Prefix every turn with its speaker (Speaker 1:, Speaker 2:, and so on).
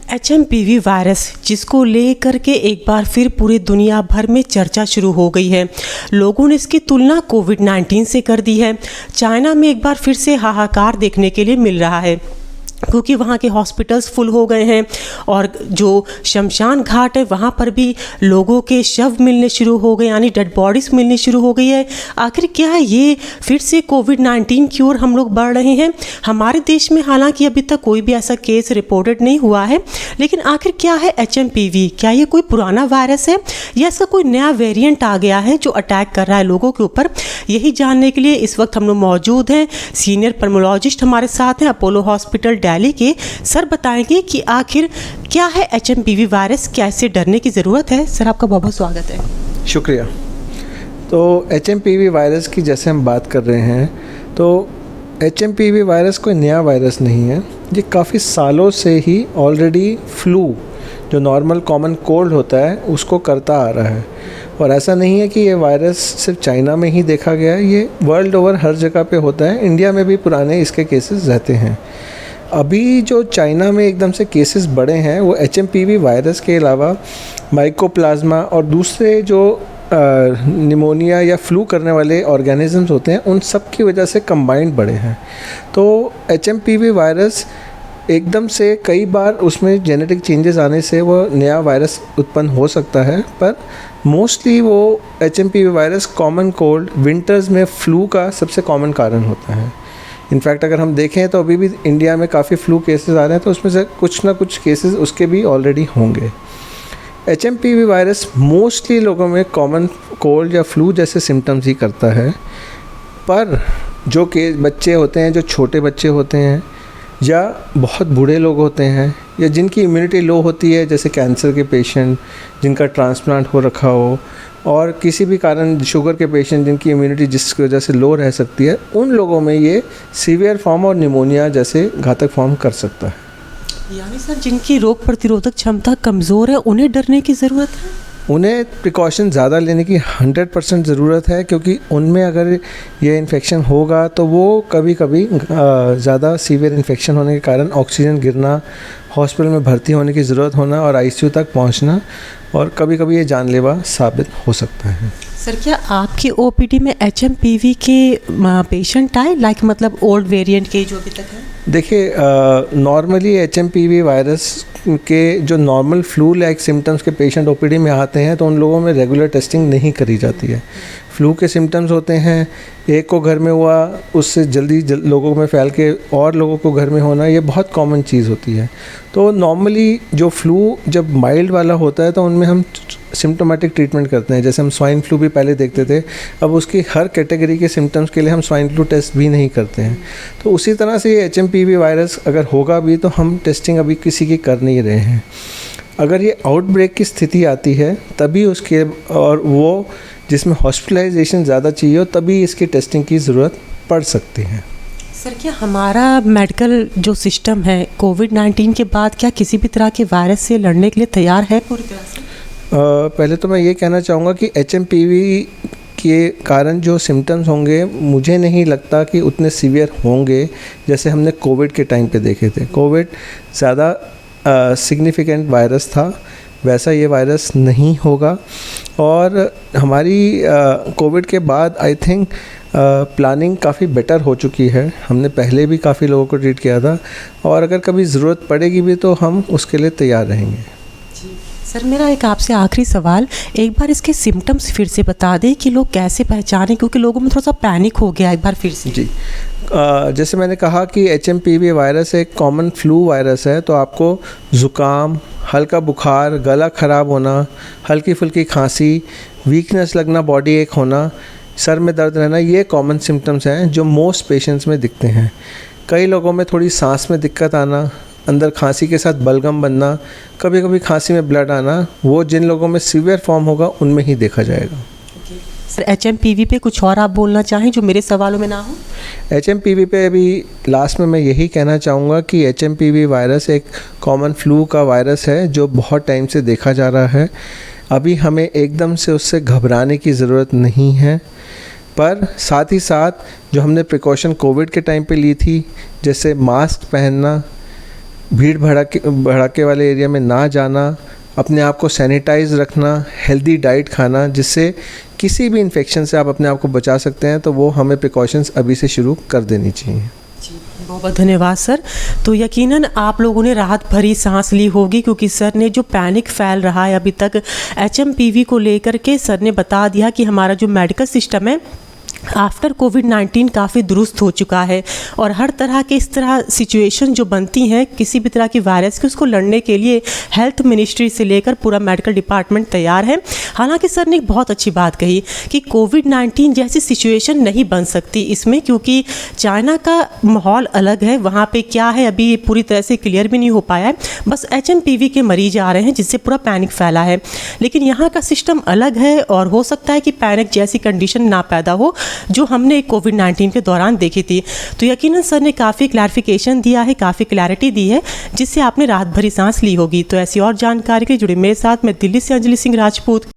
Speaker 1: HMPV virus जिसको लेकर के एक बार फिर पूरी दुनिया भर में चर्चा शुरू हो गई है। लोगों ने इसकी तुलना कोविड-19 से कर दी है। चाइना में एक बार फिर से हाहाकार देखने के लिए मिल रहा है क्योंकि वहाँ के हॉस्पिटल्स फुल हो गए हैं और जो शमशान घाट है वहाँ पर भी लोगों के शव मिलने शुरू हो गए, यानी डेड बॉडीज़ मिलने शुरू हो गई है। आखिर क्या है ये फिर से कोविड-19 की ओर हम लोग बढ़ रहे हैं? हमारे देश में हालांकि अभी तक कोई भी ऐसा केस रिपोर्टेड नहीं हुआ है, लेकिन आखिर क्या है HMPV? क्या ये कोई पुराना वायरस है या इसका कोई नया वेरिएंट आ गया है जो अटैक कर रहा है लोगों के ऊपर? यही जानने के लिए इस वक्त हम लोग मौजूद हैं। सीनियर पल्मोलॉजिस्ट हमारे साथ हैं अपोलो हॉस्पिटल दिल्ली के। सर बताएंगे कि आखिर क्या है HMPV वायरस, क्या इससे डरने की ज़रूरत है? सर आपका बहुत बहुत स्वागत है।
Speaker 2: शुक्रिया। तो HMPV वायरस की जैसे हम बात कर रहे हैं, तो HMPV वायरस कोई नया वायरस नहीं है। ये काफ़ी सालों से ही ऑलरेडी फ्लू जो नॉर्मल कॉमन कोल्ड होता है उसको करता आ रहा है। और ऐसा नहीं है कि ये वायरस सिर्फ चाइना में ही देखा गया है, ये वर्ल्ड ओवर हर जगह पे होता है। इंडिया में भी पुराने इसके केसेस रहते हैं। अभी जो चाइना में एकदम से केसेस बढ़े हैं वो HMPV वायरस के अलावा माइकोप्लाज्मा और दूसरे जो निमोनिया या फ्लू करने वाले ऑर्गेनिजम्स होते हैं उन सब की वजह से कंबाइंड बढ़े हैं। तो HMPV वायरस एकदम से कई बार उसमें जेनेटिक चेंजेस आने से वो नया वायरस उत्पन्न हो सकता है, पर मोस्टली वो HMPV virus common cold winters में फ्लू का सबसे कॉमन कारण होता है। इनफैक्ट अगर हम देखें तो अभी भी इंडिया में काफ़ी फ्लू केसेस आ रहे हैं, तो उसमें से कुछ ना कुछ केसेस उसके भी ऑलरेडी होंगे। HMPV वायरस मोस्टली लोगों में कॉमन कोल्ड या फ्लू जैसे सिम्टम्स ही करता है, पर जो के बच्चे होते हैं, जो छोटे बच्चे होते हैं या बहुत बूढ़े लोग होते हैं या जिनकी इम्यूनिटी लो होती है, जैसे कैंसर के पेशेंट जिनका ट्रांसप्लांट हो रखा हो और किसी भी कारण शुगर के पेशेंट जिनकी इम्यूनिटी जिसकी वजह से लो रह सकती है, उन लोगों में ये सीवियर फॉर्म और निमोनिया जैसे घातक फॉर्म कर सकता है।
Speaker 1: यानी सर जिनकी रोग प्रतिरोधक क्षमता कमज़ोर है उन्हें डरने की ज़रूरत है?
Speaker 2: उन्हें प्रिकॉशन ज़्यादा लेने की 100% ज़रूरत है, क्योंकि उनमें अगर ये इन्फेक्शन होगा तो वो कभी कभी ज़्यादा सीवियर इन्फेक्शन होने के कारण ऑक्सीजन गिरना, हॉस्पिटल में भर्ती होने की ज़रूरत होना और ICU तक पहुंचना, और कभी कभी ये जानलेवा साबित हो सकता है।
Speaker 1: सर क्या आपकी OPD में HMPV के पेशेंट आए, मतलब ओल्ड वेरिएंट के जो अभी तक है?
Speaker 2: देखिए, नॉर्मली HMPV वायरस के जो नॉर्मल फ्लू लाइक सिम्टम्स के पेशेंट OPD में आते हैं तो उन लोगों में रेगुलर टेस्टिंग नहीं करी जाती है। फ्लू के सिम्टम्स होते हैं, एक को घर में हुआ उससे जल्दी लोगों में फैल के और लोगों को घर में होना, ये बहुत कॉमन चीज़ होती है। तो नॉर्मली जो फ्लू जब माइल्ड वाला होता है तो उनमें हम सिम्टोमेटिक ट्रीटमेंट करते हैं। जैसे हम स्वाइन फ्लू भी पहले देखते थे, अब उसकी हर कैटेगरी के सिम्टम्स के लिए हम स्वाइन फ्लू टेस्ट भी नहीं करते हैं। तो उसी तरह से ये HMPV वायरस अगर होगा भी तो हम टेस्टिंग अभी किसी की कर नहीं रहे हैं। अगर ये आउटब्रेक की स्थिति आती है तभी उसके, और वो जिसमें हॉस्पिटलाइजेशन ज़्यादा चाहिए हो, तभी इसकी टेस्टिंग की ज़रूरत पड़ सकती है।
Speaker 1: सर क्या हमारा मेडिकल जो सिस्टम है कोविड-19 के बाद क्या किसी भी तरह के वायरस से लड़ने के लिए तैयार है पूरी तरह से?
Speaker 2: पहले तो मैं ये कहना चाहूँगा कि HMPV के कारण जो सिम्टम्स होंगे मुझे नहीं लगता कि उतने सीवियर होंगे जैसे हमने कोविड के टाइम पे देखे थे। कोविड ज़्यादा सिग्निफिकेंट वायरस था, वैसा ये वायरस नहीं होगा। और हमारी कोविड के बाद आई थिंक प्लानिंग काफ़ी बेटर हो चुकी है। हमने पहले भी काफ़ी लोगों को ट्रीट किया था और अगर कभी ज़रूरत पड़ेगी भी तो हम उसके लिए तैयार रहेंगे।
Speaker 1: सर मेरा एक आपसे आखिरी सवाल, एक बार इसके सिम्टम्स फिर से बता दें कि लोग कैसे पहचानें, क्योंकि लोगों में थोड़ा सा पैनिक हो गया एक बार फिर से।
Speaker 2: जी, जैसे मैंने कहा कि HMPV वायरस एक कॉमन फ्लू वायरस है, तो आपको ज़ुकाम, हल्का बुखार, गला ख़राब होना, हल्की फुल्की खांसी, वीकनेस लगना, बॉडी एक होना, सर में दर्द रहना, ये कॉमन सिम्टम्स हैं जो मोस्ट पेशेंट्स में दिखते हैं। कई लोगों में थोड़ी सांस में दिक्कत आना, अंदर खांसी के साथ बलगम बनना, कभी कभी खांसी में ब्लड आना, वो जिन लोगों में सीवियर फॉर्म होगा उनमें ही देखा जाएगा।
Speaker 1: सर HMPV पे कुछ और आप बोलना चाहें जो मेरे सवालों में ना हो?
Speaker 2: HMPV पे अभी लास्ट में मैं यही कहना चाहूँगा कि HMPV वायरस एक कॉमन फ्लू का वायरस है जो बहुत टाइम से देखा जा रहा है। अभी हमें एकदम से उससे घबराने की ज़रूरत नहीं है, पर साथ ही साथ जो हमने प्रिकॉशन कोविड के टाइम पे ली थी, जैसे मास्क पहनना, भीड़ भड़ाके वाले एरिया में ना जाना, अपने आप को सैनिटाइज रखना, हेल्दी डाइट खाना, जिससे किसी भी इन्फेक्शन से आप अपने आप को बचा सकते हैं, तो वो हमें प्रिकॉशंस अभी से शुरू कर देनी चाहिए।
Speaker 1: बहुत बहुत धन्यवाद सर। तो यकीनन आप लोगों ने राहत भरी सांस ली होगी, क्योंकि सर ने जो पैनिक फैल रहा है अभी तक HMPV को लेकर के, सर ने बता दिया कि हमारा जो मेडिकल सिस्टम है आफ्टर कोविड-19 काफ़ी दुरुस्त हो चुका है और हर तरह के इस तरह सिचुएशन जो बनती हैं किसी भी तरह की वायरस की, उसको लड़ने के लिए हेल्थ मिनिस्ट्री से लेकर पूरा मेडिकल डिपार्टमेंट तैयार है। हालांकि सर ने एक बहुत अच्छी बात कही कि कोविड-19 जैसी सिचुएशन नहीं बन सकती इसमें, क्योंकि चाइना का माहौल अलग है, वहाँ पे क्या है अभी ये पूरी तरह से क्लियर भी नहीं हो पाया है। बस HMPV के मरीज आ रहे हैं जिससे पूरा पैनिक फैला है, लेकिन यहाँ का सिस्टम अलग है और हो सकता है कि पैनिक जैसी कंडीशन ना पैदा हो जो हमने कोविड-19 के दौरान देखी थी। तो यकीनन सर ने काफ़ी क्लैरिफिकेशन दिया है, काफ़ी क्लैरिटी दी है, जिससे आपने राहत भरी सांस ली होगी। तो ऐसी और जानकारी के जुड़े मेरे साथ मैं दिल्ली से अंजलि सिंह राजपूत।